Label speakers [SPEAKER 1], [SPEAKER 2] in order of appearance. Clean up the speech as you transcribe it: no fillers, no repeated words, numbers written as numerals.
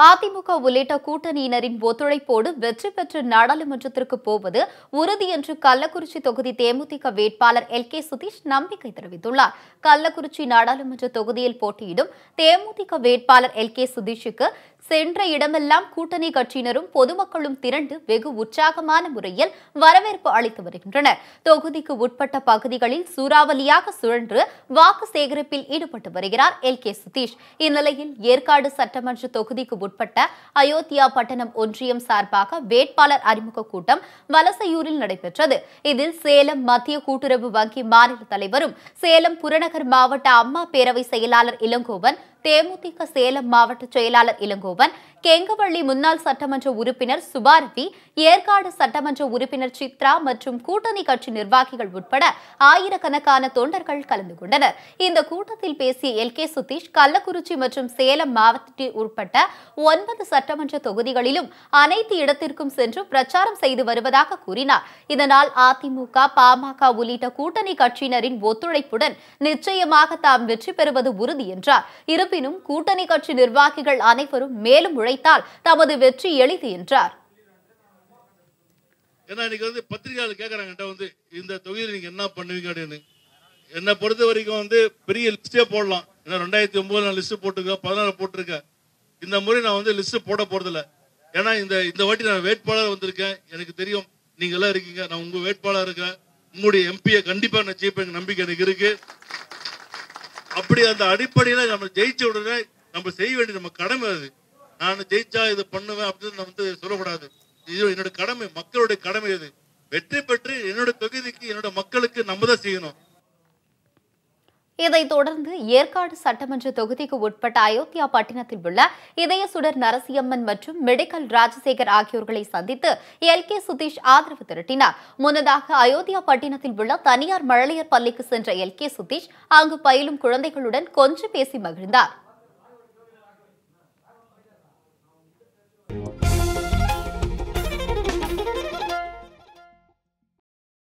[SPEAKER 1] அதிமுக உள்ளிட்ட கூட்டணியினரின் ஒத்துழைப்போடு வெற்றி பெற்று நாடாளுமன்றத்திற்கு போவது உறுதி என்று கள்ளக்குறிச்சி தொகுதி தேமுதிக வேட்பாளர் எல்.கே. சுதீஷ் நம்பிக்கை தெரிவித்துள்ளார். கள்ளக்குறிச்சி நாடாளுமன்ற தொகுதியில் போட்டியிடும் தேமுதிக வேட்பாளர் எல்.கே. சுதீஷுக்கு சென்ற இடமெல்லாம் கூட்டணி கட்சியினரும் பொதுமக்களும் திரண்டு வெகு உற்சாகமான முறையில் வரவேற்பு அளித்து வருகின்றனர். தொகுதிக்கு உட்பட்ட பகுதிகளில் சூறாவளியாக சுழன்று வாக்கு சேகரிப்பில் ஈடுபட்டு வருகிறார் எல்.கே. சுதீஷ். இந்நிலையில் ஏற்காடு சட்டமன்ற தொகுதிக்கு உட்பட்ட அயோத்தியா பட்டணம் ஒன்றியம் சார்பாக வேட்பாளர் அறிமுக கூட்டம் வலசையூரில் நடைபெற்றது. இதில் சேலம் மத்திய கூட்டுறவு வங்கி மாநில தலைவரும் சேலம் புறநகர் மாவட்ட அம்மா பேரவை செயலாளர் இளங்கோவன், தேமுதிக சேலம் மாவட்ட செயலாளர் இளங்கோவன், கெங்கவள்ளி முன்னாள் சட்டமன்ற உறுப்பினர் சுபாரவி, ஏற்காடு சட்டமன்ற உறுப்பினர் சித்ரா மற்றும் கூட்டணி கட்சி நிர்வாகிகள் உட்பட ஆயிரக்கணக்கான தொண்டர்கள் கலந்து கொண்டனர். இந்த கூட்டத்தில் பேசிய எல்.கே. சுதீஷ், கள்ளக்குறிச்சி மற்றும் சேலம் மாவட்டத்தில் உட்பட்ட 9 சட்டமன்ற தொகுதிகளிலும் அனைத்து இடத்திற்கும் சென்று பிரச்சாரம் செய்து வருவதாக கூறினார். இதனால் அதிமுக, பாமக உள்ளிட்ட கூட்டணி கட்சியினரின் ஒத்துழைப்புடன் நிச்சயமாக தாம் வெற்றி பெறுவது உறுதி என்றார். இருப்பினும் கூட்டணி கட்சி நிர்வாகிகள் அனைவரும் மேலும் உழைத்தால் தமது வெற்றி எளிது என்றார்.
[SPEAKER 2] பத்திரிகையாளர் கேட்கறாங்க, இந்த தொகுதியில் நீங்க என்ன பண்ணுவீங்க? என்ன பொறுத்த வரைக்கும் பெரிய லிஸ்டே போடலாம். 2009 லிஸ்ட் போட்டுருக்க, 14 போட்டிருக்க. இந்த முறை நான் லிஸ்ட் போட போறதில்ல. ஏன்னா இந்த வாட்டி நான் வேட்பாளர் வந்திருக்கேன். எனக்கு தெரியும் நீங்க எல்லாம் இருக்கீங்க. நான் உங்க வேட்பாளர் இருக்கேன். உங்களுடைய எம்பியை கண்டிப்பா நான் ஜெயிப்பேன் நம்பிக்கை எனக்கு இருக்கு. அப்படி அந்த அடிப்படையில நம்ம ஜெயிச்ச உடனே நம்ம செய்ய வேண்டிய நம்ம கடமை அது. நான் ஜெயிச்சா இது பண்ணுவேன் அப்படின்னு நம்ம சொல்லக்கூடாது. இது என்னோட கடமை, மக்களுடைய கடமை. அது வெற்றி பெற்று என்னோட தொகுதிக்கு, என்னோட மக்களுக்கு நம்ம தான் செய்யணும்.
[SPEAKER 1] இதைத் தொடர்ந்து ஏற்காடு சட்டமன்ற தொகுதிக்கு உட்பட்ட அயோத்தியா பட்டினத்தில் உள்ள இதயசுடர் நரசிம்மன் மற்றும் மெடிக்கல் ராஜசேகர் ஆகியோர்களை சந்தித்து எல்.கே. சுதீஷ் ஆதரவு திரட்டினார். முன்னதாக அயோத்தியா பட்டினத்தில் உள்ள தனியார் மழலையர் பள்ளிக்கு சென்ற எல்.கே. சுதீஷ் அங்கு பயிலும் குழந்தைகளுடன் கொஞ்சி பேசி மகிழ்ந்தார்.